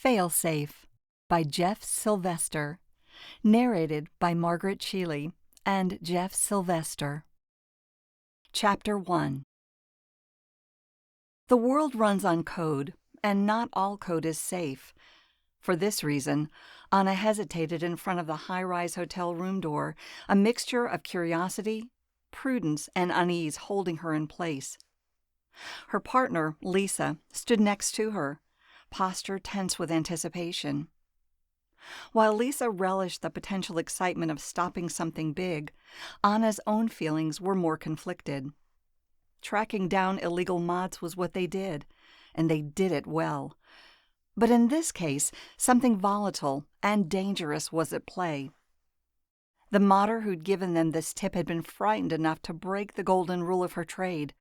Failsafe by Jeff Sylvester, narrated by Margaret Sheely and Jeff Sylvester. Chapter 1. The world runs on code, and not all code is safe. For this reason, Anna hesitated in front of the high-rise hotel room door, a mixture of curiosity, prudence, and unease holding her in place. Her partner, Lisa, stood next to her, posture tense with anticipation. While Lisa relished the potential excitement of stopping something big, Anna's own feelings were more conflicted. Tracking down illegal mods was what they did, and they did it well. But in this case, something volatile and dangerous was at play. The modder who'd given them this tip had been frightened enough to break the golden rule of her trade: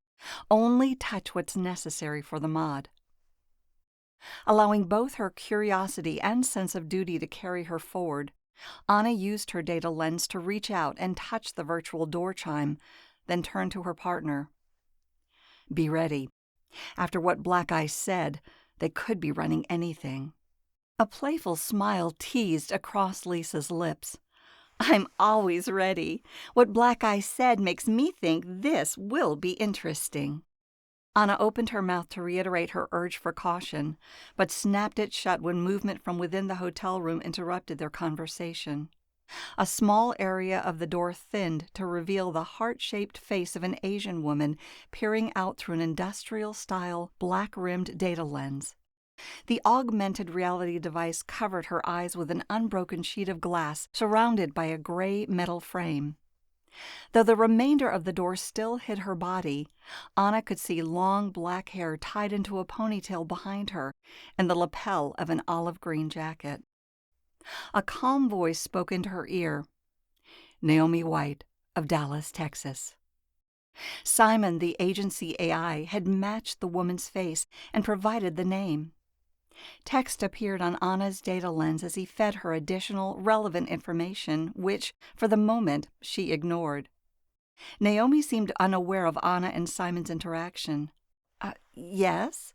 only touch what's necessary for the mod. Allowing both her curiosity and sense of duty to carry her forward, Anna used her data lens to reach out and touch the virtual door chime, then turned to her partner. Be ready. After what Black Eye said, they could be running anything. A playful smile teased across Lisa's lips. I'm always ready. What Black Eye said makes me think this will be interesting. Anna opened her mouth to reiterate her urge for caution, but snapped it shut when movement from within the hotel room interrupted their conversation. A small area of the door thinned to reveal the heart-shaped face of an Asian woman peering out through an industrial-style, black-rimmed data lens. The augmented reality device covered her eyes with an unbroken sheet of glass surrounded by a gray metal frame. Though the remainder of the door still hid her body, Anna could see long black hair tied into a ponytail behind her and the lapel of an olive-green jacket. A calm voice spoke into her ear. Naomi White of Dallas, Texas. Simon, the agency AI, had matched the woman's face and provided the name. Text appeared on Anna's data lens as he fed her additional, relevant information, which, for the moment, she ignored. Naomi seemed unaware of Anna and Simon's interaction. Yes?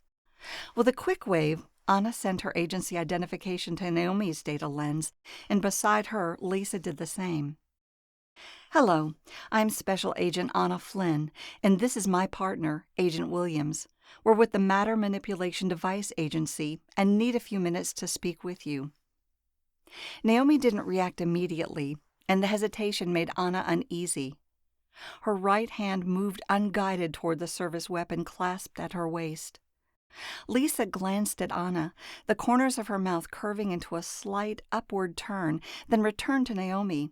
With a quick wave, Anna sent her agency identification to Naomi's data lens, and beside her, Lisa did the same. Hello, I'm Special Agent Anna Flynn, and this is my partner, Agent Williams. We're with the Matter Manipulation Device Agency and need a few minutes to speak with you. Naomi didn't react immediately, and the hesitation made Anna uneasy. Her right hand moved unguided toward the service weapon clasped at her waist. Lisa glanced at Anna, the corners of her mouth curving into a slight upward turn, then returned to Naomi.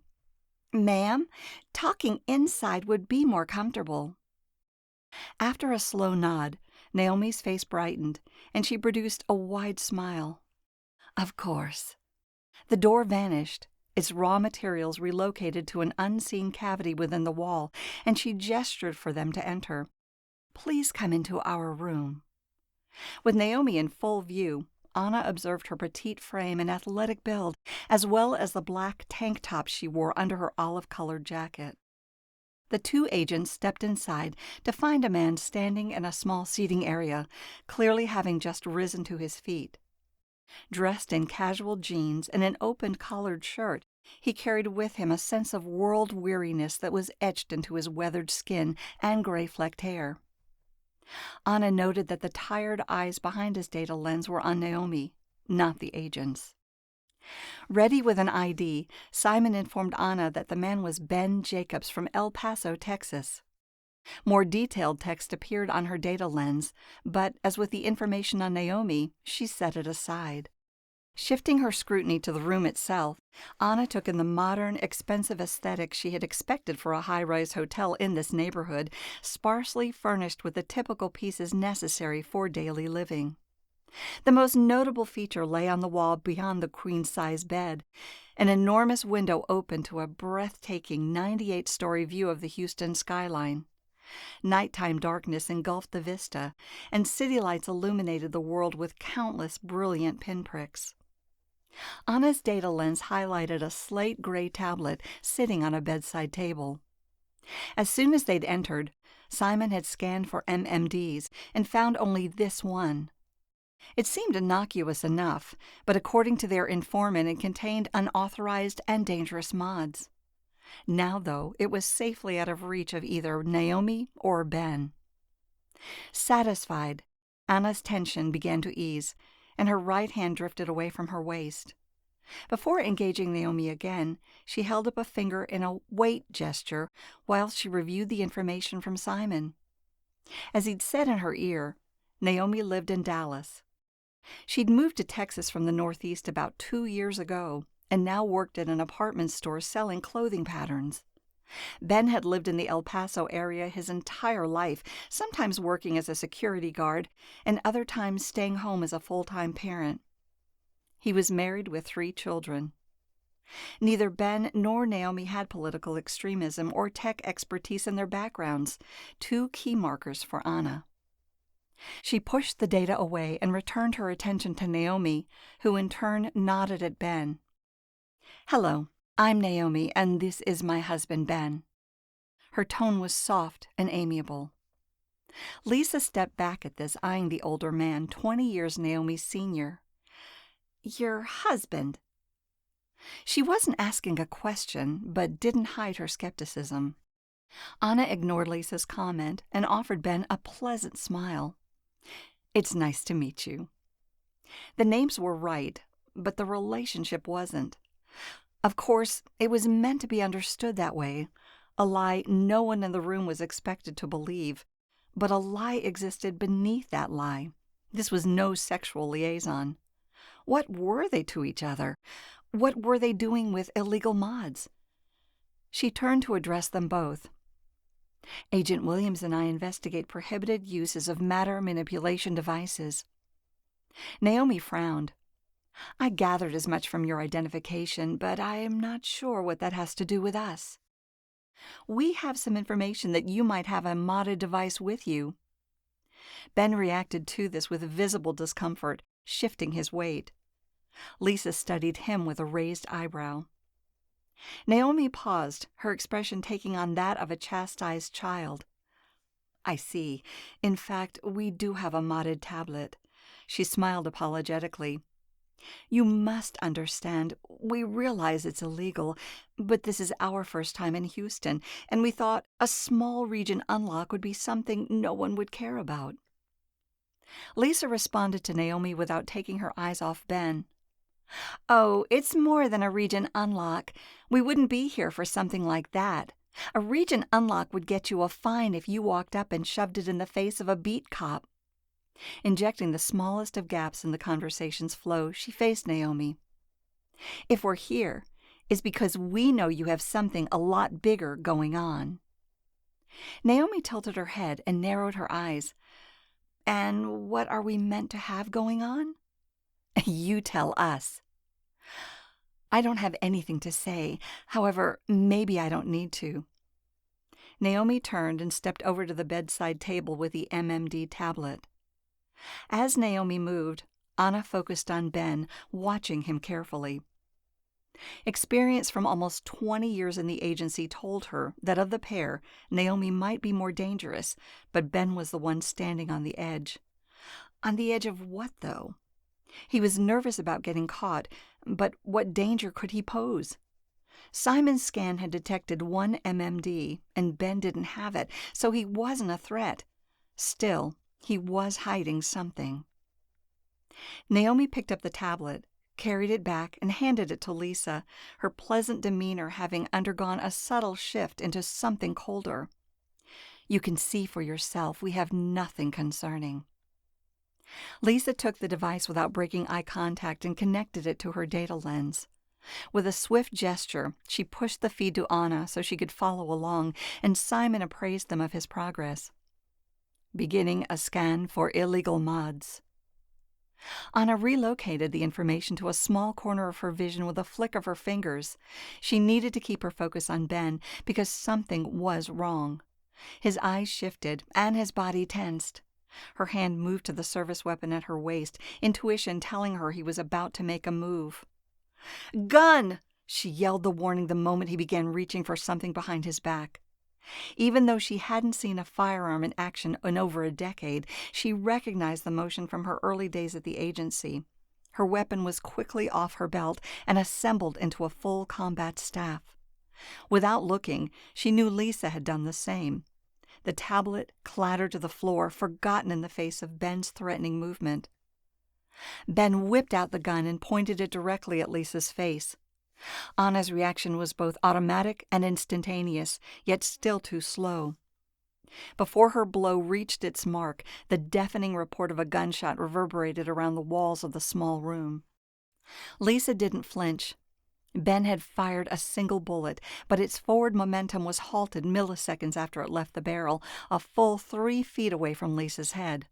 Ma'am, talking inside would be more comfortable. After a slow nod, Naomi's face brightened, and she produced a wide smile. Of course. The door vanished, its raw materials relocated to an unseen cavity within the wall, and she gestured for them to enter. Please come into our room. With Naomi in full view, Anna observed her petite frame and athletic build, as well as the black tank top she wore under her olive-colored jacket. The two agents stepped inside to find a man standing in a small seating area, clearly having just risen to his feet. Dressed in casual jeans and an open-collared shirt, he carried with him a sense of world weariness that was etched into his weathered skin and gray-flecked hair. Anna noted that the tired eyes behind his data lens were on Naomi, not the agents. Ready with an ID, Simon informed Anna that the man was Ben Jacobs from El Paso, Texas. More detailed text appeared on her data lens, but as with the information on Naomi, she set it aside. Shifting her scrutiny to the room itself, Anna took in the modern, expensive aesthetic she had expected for a high-rise hotel in this neighborhood, sparsely furnished with the typical pieces necessary for daily living. The most notable feature lay on the wall beyond the queen-size bed. An enormous window opened to a breathtaking 98-story view of the Houston skyline. Nighttime darkness engulfed the vista, and city lights illuminated the world with countless brilliant pinpricks. Anna's data lens highlighted a slate-gray tablet sitting on a bedside table. As soon as they'd entered, Simon had scanned for MMDs and found only this one. It seemed innocuous enough, but according to their informant, it contained unauthorized and dangerous mods. Now, though, it was safely out of reach of either Naomi or Ben. Satisfied, Anna's tension began to ease, and her right hand drifted away from her waist. Before engaging Naomi again, she held up a finger in a wait gesture while she reviewed the information from Simon. As he'd said in her ear, Naomi lived in Dallas. She'd moved to Texas from the Northeast about 2 years ago and now worked at an apartment store selling clothing patterns. Ben had lived in the El Paso area his entire life, sometimes working as a security guard and other times staying home as a full-time parent. He was married with 3 children. Neither Ben nor Naomi had political extremism or tech expertise in their backgrounds, 2 key markers for Anna. She pushed the data away and returned her attention to Naomi, who in turn nodded at Ben. "Hello, I'm Naomi, and this is my husband, Ben." Her tone was soft and amiable. Lisa stepped back at this, eyeing the older man, 20 years Naomi's senior. "Your husband?" She wasn't asking a question, but didn't hide her skepticism. Anna ignored Lisa's comment and offered Ben a pleasant smile. "It's nice to meet you." The names were right, but the relationship wasn't. Of course, it was meant to be understood that way, a lie no one in the room was expected to believe, but a lie existed beneath that lie. This was no sexual liaison. What were they to each other? What were they doing with illegal mods? She turned to address them both. "Agent Williams and I investigate prohibited uses of matter manipulation devices." Naomi frowned. "I gathered as much from your identification, but I am not sure what that has to do with us." "We have some information that you might have a modded device with you." Ben reacted to this with visible discomfort, shifting his weight. Lisa studied him with a raised eyebrow. Naomi paused, her expression taking on that of a chastised child. "I see. In fact, we do have a modded tablet." She smiled apologetically. "You must understand, we realize it's illegal, but this is our first time in Houston, and we thought a small region unlock would be something no one would care about." Lisa responded to Naomi without taking her eyes off Ben. "Oh, it's more than a region unlock. We wouldn't be here for something like that. A region unlock would get you a fine if you walked up and shoved it in the face of a beat cop." Injecting the smallest of gaps in the conversation's flow, she faced Naomi. "If we're here, it's because we know you have something a lot bigger going on." Naomi tilted her head and narrowed her eyes. "And what are we meant to have going on?" "You tell us." "I don't have anything to say. However, maybe I don't need to." Naomi turned and stepped over to the bedside table with the MMD tablet. As Naomi moved, Anna focused on Ben, watching him carefully. Experience from almost 20 years in the agency told her that of the pair, Naomi might be more dangerous, but Ben was the one standing on the edge. On the edge of what, though? He was nervous about getting caught, but what danger could he pose? Simon's scan had detected 1 MMD, and Ben didn't have it, so he wasn't a threat. Still, he was hiding something. Naomi picked up the tablet, carried it back, and handed it to Lisa, her pleasant demeanor having undergone a subtle shift into something colder. "You can see for yourself we have nothing concerning." Lisa took the device without breaking eye contact and connected it to her data lens. With a swift gesture, she pushed the feed to Anna so she could follow along, and Simon appraised them of his progress. "Beginning a scan for illegal mods." Anna relocated the information to a small corner of her vision with a flick of her fingers. She needed to keep her focus on Ben because something was wrong. His eyes shifted, and his body tensed. Her hand moved to the service weapon at her waist, intuition telling her he was about to make a move. "Gun!" She yelled the warning the moment he began reaching for something behind his back. Even though she hadn't seen a firearm in action in over a decade, she recognized the motion from her early days at the agency. Her weapon was quickly off her belt and assembled into a full combat staff. Without looking, she knew Lisa had done the same. The tablet clattered to the floor, forgotten in the face of Ben's threatening movement. Ben whipped out the gun and pointed it directly at Lisa's face. Anna's reaction was both automatic and instantaneous, yet still too slow. Before her blow reached its mark, the deafening report of a gunshot reverberated around the walls of the small room. Lisa didn't flinch. Ben had fired a single bullet, but its forward momentum was halted milliseconds after it left the barrel, a full 3 feet away from Lisa's head.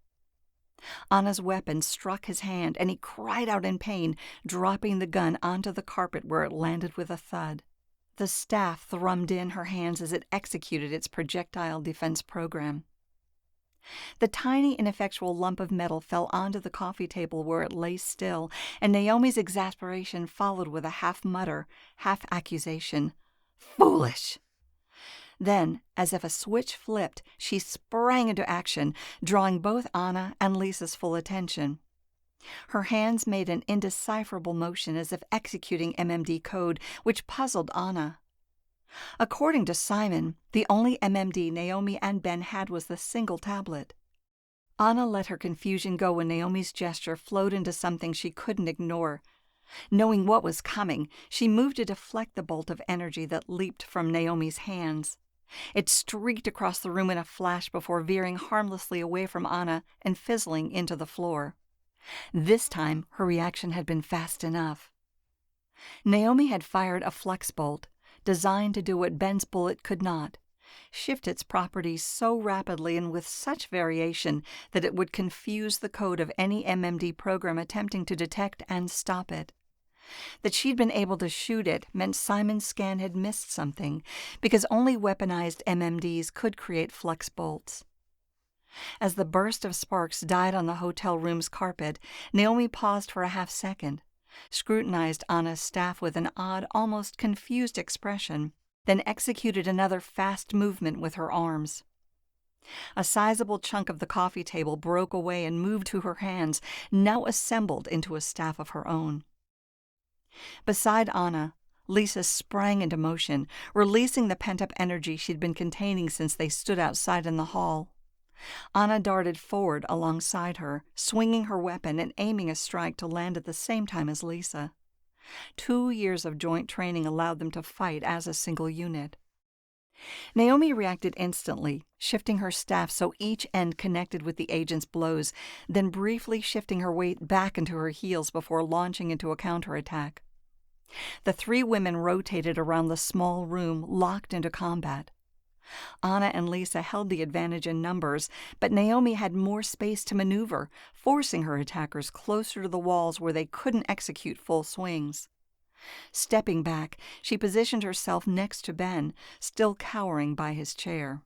Anna's weapon struck his hand, and he cried out in pain, dropping the gun onto the carpet where it landed with a thud. The staff thrummed in her hands as it executed its projectile defense program. The tiny, ineffectual lump of metal fell onto the coffee table where it lay still, and Naomi's exasperation followed with a half mutter, half accusation. "Foolish!" Then, as if a switch flipped, she sprang into action, drawing both Anna and Lisa's full attention. Her hands made an indecipherable motion as if executing MMD code, which puzzled Anna. According to Simon, the only MMD Naomi and Ben had was the single tablet. Anna let her confusion go when Naomi's gesture flowed into something she couldn't ignore. Knowing what was coming, she moved to deflect the bolt of energy that leaped from Naomi's hands. It streaked across the room in a flash before veering harmlessly away from Anna and fizzling into the floor. This time, her reaction had been fast enough. Naomi had fired a flex bolt, designed to do what Ben's bullet could not, shift its properties so rapidly and with such variation that it would confuse the code of any MMD program attempting to detect and stop it. That she'd been able to shoot it meant Simon's scan had missed something, because only weaponized MMDs could create flex bolts. As the burst of sparks died on the hotel room's carpet, Naomi paused for a half-second, scrutinized Anna's staff with an odd, almost confused expression, then executed another fast movement with her arms. A sizable chunk of the coffee table broke away and moved to her hands, now assembled into a staff of her own. Beside Anna, Lisa sprang into motion, releasing the pent-up energy she'd been containing since they stood outside in the hall. Anna darted forward alongside her, swinging her weapon and aiming a strike to land at the same time as Lisa. 2 years of joint training allowed them to fight as a single unit. Naomi reacted instantly, shifting her staff so each end connected with the agent's blows, then briefly shifting her weight back into her heels before launching into a counterattack. The 3 women rotated around the small room, locked into combat. Anna and Lisa held the advantage in numbers, but Naomi had more space to maneuver, forcing her attackers closer to the walls where they couldn't execute full swings. Stepping back, she positioned herself next to Ben, still cowering by his chair.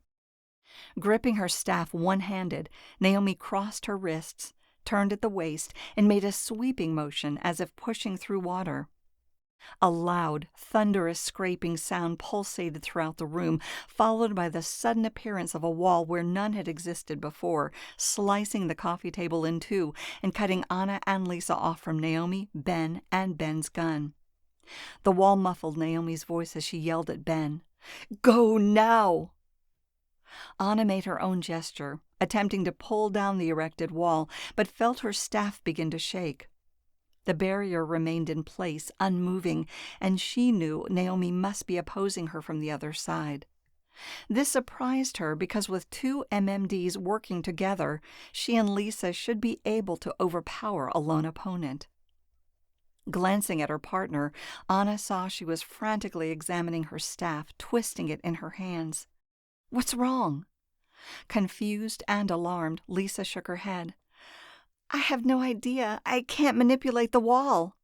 Gripping her staff one-handed, Naomi crossed her wrists, turned at the waist, and made a sweeping motion as if pushing through water. A loud, thunderous scraping sound pulsated throughout the room, followed by the sudden appearance of a wall where none had existed before, slicing the coffee table in two and cutting Anna and Lisa off from Naomi, Ben, and Ben's gun. The wall muffled Naomi's voice as she yelled at Ben, "Go now!" Anna made her own gesture, attempting to pull down the erected wall, but felt her staff begin to shake. The barrier remained in place, unmoving, and she knew Naomi must be opposing her from the other side. This surprised her because with 2 MMDs working together, she and Lisa should be able to overpower a lone opponent. Glancing at her partner, Anna saw she was frantically examining her staff, twisting it in her hands. "What's wrong?" Confused and alarmed, Lisa shook her head. "I have no idea. I can't manipulate the wall."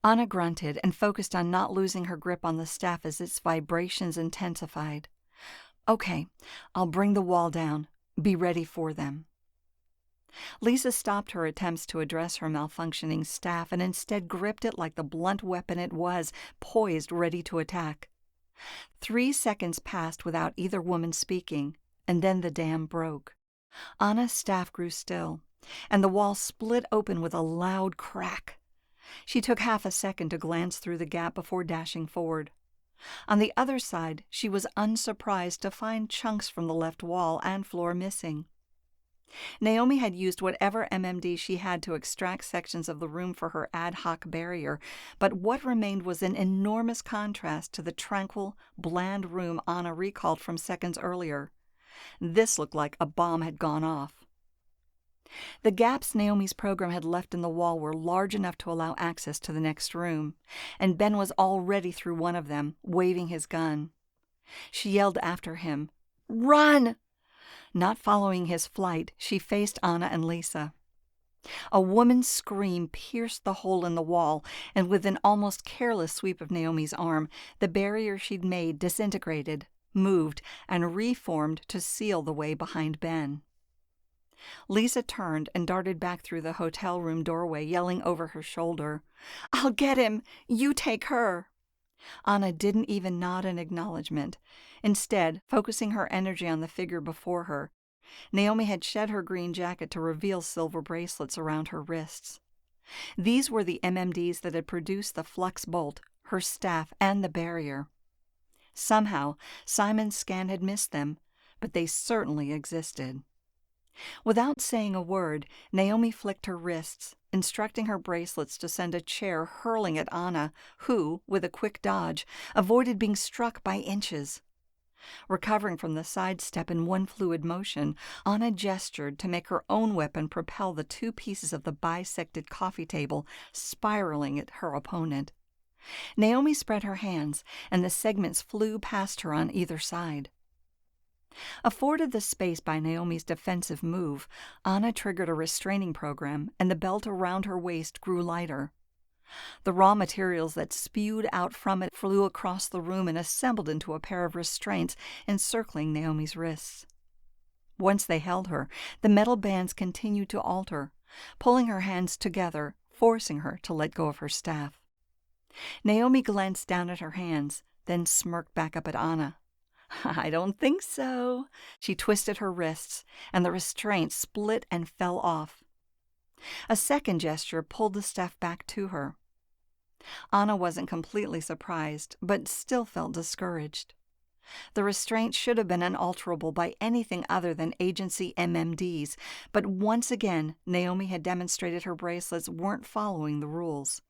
Anna grunted and focused on not losing her grip on the staff as its vibrations intensified. "Okay, I'll bring the wall down. Be ready for them." Lisa stopped her attempts to address her malfunctioning staff and instead gripped it like the blunt weapon it was, poised ready to attack. 3 seconds passed without either woman speaking, and then the dam broke. Anna's staff grew still, and the wall split open with a loud crack. She took half a second to glance through the gap before dashing forward. On the other side, she was unsurprised to find chunks from the left wall and floor missing. Naomi had used whatever MMD she had to extract sections of the room for her ad hoc barrier, but what remained was an enormous contrast to the tranquil, bland room Anna recalled from seconds earlier. This looked like a bomb had gone off. The gaps Naomi's program had left in the wall were large enough to allow access to the next room, and Ben was already through one of them, waving his gun. She yelled after him, "Run!" Not following his flight, she faced Anna and Lisa. A woman's scream pierced the hole in the wall, and with an almost careless sweep of Naomi's arm, the barrier she'd made disintegrated, moved, and reformed to seal the way behind Ben. Lisa turned and darted back through the hotel room doorway, yelling over her shoulder, "I'll get him! You take her!" Anna didn't even nod in acknowledgement. Instead, focusing her energy on the figure before her, Naomi had shed her green jacket to reveal silver bracelets around her wrists. These were the MMDs that had produced the flux bolt, her staff, and the barrier. Somehow, Simon's scan had missed them, but they certainly existed. Without saying a word, Naomi flicked her wrists, instructing her bracelets to send a chair hurling at Anna, who, with a quick dodge, avoided being struck by inches. Recovering from the sidestep in one fluid motion, Anna gestured to make her own weapon propel the 2 pieces of the bisected coffee table, spiraling at her opponent. Naomi spread her hands, and the segments flew past her on either side. Afforded the space by Naomi's defensive move, Anna triggered a restraining program, and the belt around her waist grew lighter. The raw materials that spewed out from it flew across the room and assembled into a pair of restraints encircling Naomi's wrists. Once they held her, the metal bands continued to alter, pulling her hands together, forcing her to let go of her staff. Naomi glanced down at her hands, then smirked back up at Anna. "I don't think so." She twisted her wrists, and the restraint split and fell off. A second gesture pulled the staff back to her. Anna wasn't completely surprised, but still felt discouraged. The restraint should have been unalterable by anything other than agency MMDs, but once again, Naomi had demonstrated her bracelets weren't following the rules.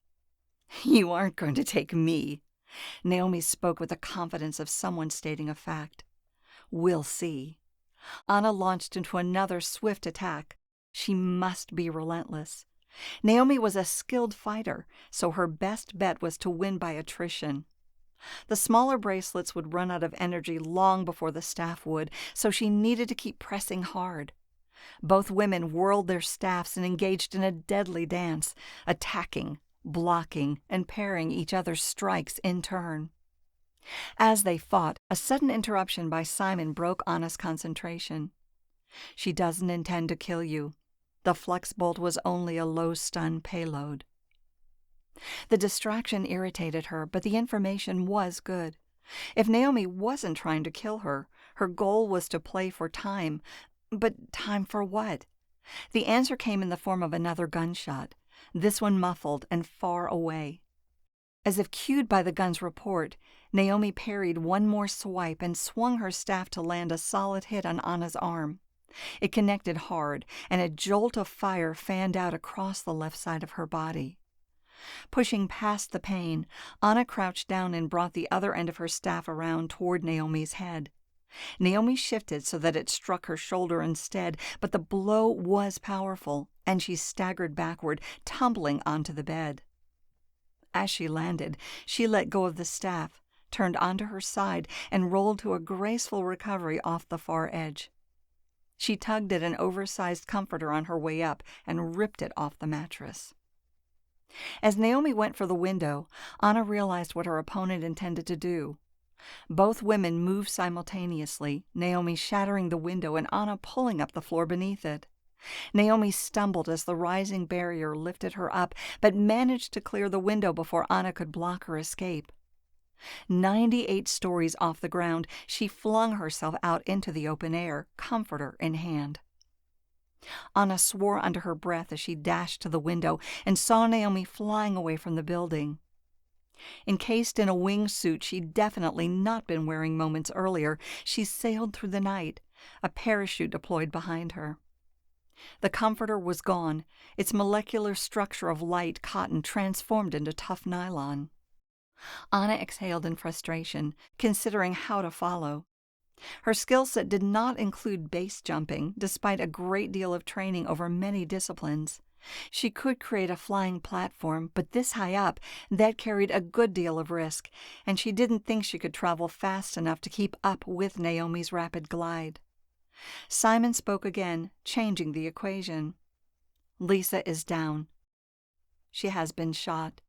"You aren't going to take me." Naomi spoke with the confidence of someone stating a fact. "We'll see." Anna launched into another swift attack. She must be relentless. Naomi was a skilled fighter, so her best bet was to win by attrition. The smaller bracelets would run out of energy long before the staff would, so she needed to keep pressing hard. Both women whirled their staffs and engaged in a deadly dance, attacking, blocking, and parrying each other's strikes in turn. As they fought, a sudden interruption by Simon broke Anna's concentration. "She doesn't intend to kill you. The flux bolt was only a low-stun payload." The distraction irritated her, but the information was good. If Naomi wasn't trying to kill her, her goal was to play for time. But time for what? The answer came in the form of another gunshot, this one muffled and far away. As if cued by the gun's report, Naomi parried one more swipe and swung her staff to land a solid hit on Anna's arm. It connected hard, and a jolt of fire fanned out across the left side of her body. Pushing past the pain, Anna crouched down and brought the other end of her staff around toward Naomi's head. Naomi shifted so that it struck her shoulder instead, but the blow was powerful, and she staggered backward, tumbling onto the bed. As she landed, she let go of the staff, turned onto her side, and rolled to a graceful recovery off the far edge. She tugged at an oversized comforter on her way up and ripped it off the mattress. As Naomi went for the window, Anna realized what her opponent intended to do. Both women moved simultaneously, Naomi shattering the window and Anna pulling up the floor beneath it. Naomi stumbled as the rising barrier lifted her up, but managed to clear the window before Anna could block her escape. 98 stories off the ground, she flung herself out into the open air, comforter in hand. Anna swore under her breath as she dashed to the window and saw Naomi flying away from the building. Encased in a wingsuit she'd definitely not been wearing moments earlier, she sailed through the night, a parachute deployed behind her. The comforter was gone, its molecular structure of light cotton transformed into tough nylon. Anna exhaled in frustration, considering how to follow. Her skill set did not include base jumping, despite a great deal of training over many disciplines. She could create a flying platform, but this high up, that carried a good deal of risk, and she didn't think she could travel fast enough to keep up with Naomi's rapid glide. Simon spoke again, changing the equation. Lisa is down. She has been shot.